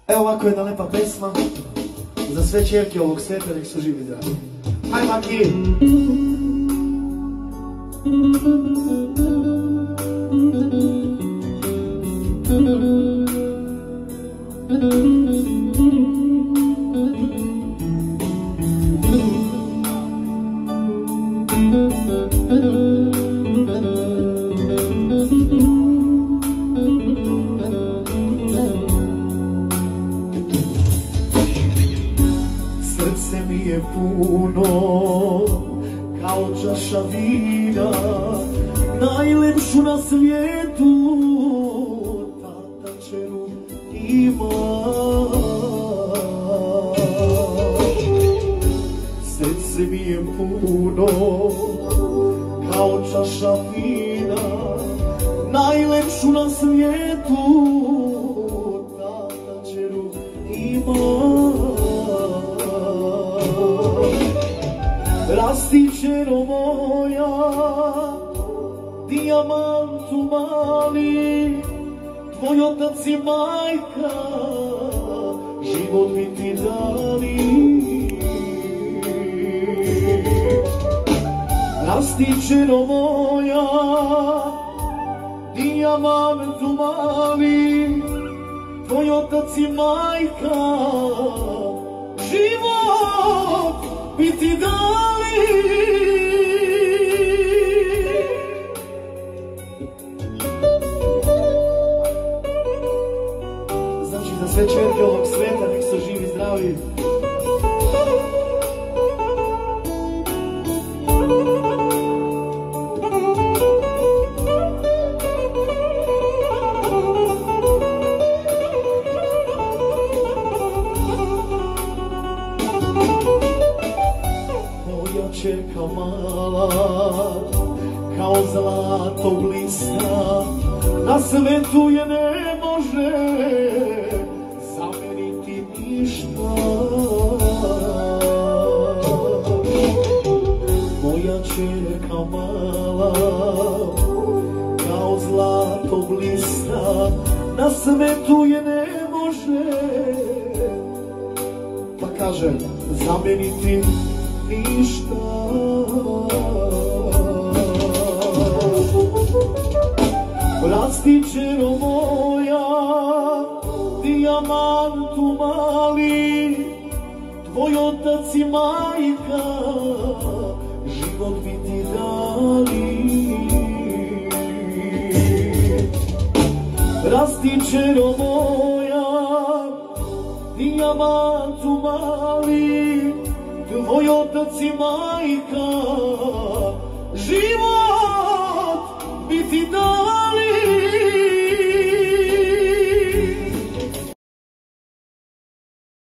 Evo ovako jedna lepa pesma za sve čerke ovog sveta, nek su živi zdravi. Aj Maki! Srce mi je puno kao čaša vina, najlepšu na svijetu tata čeru ima. Srce mi je puno kao čaša vina, najlepšu na svijetu tata čeru ima. Rasti čero moja, dijamantu mali, tvoj otac i majka život mi ti dali. Rasti čero moja, dijamantu mali, tvoj otac i majka život mi ti dali. Znači za sve čerke ovog sveta, nek su živi zdravi. Čerka mala, kao zlatog lista, na svetu je ne može zameniti ništa. Moja čerka mala, kao zlatog lista, na svetu je ne može, pa kaže, zameniti ništa. Rasti čero moja, dijamantu mali, tvoj otac i majka život mi ti dali. Rasti čero moja, dijamantu mali, tvoj otac i majka život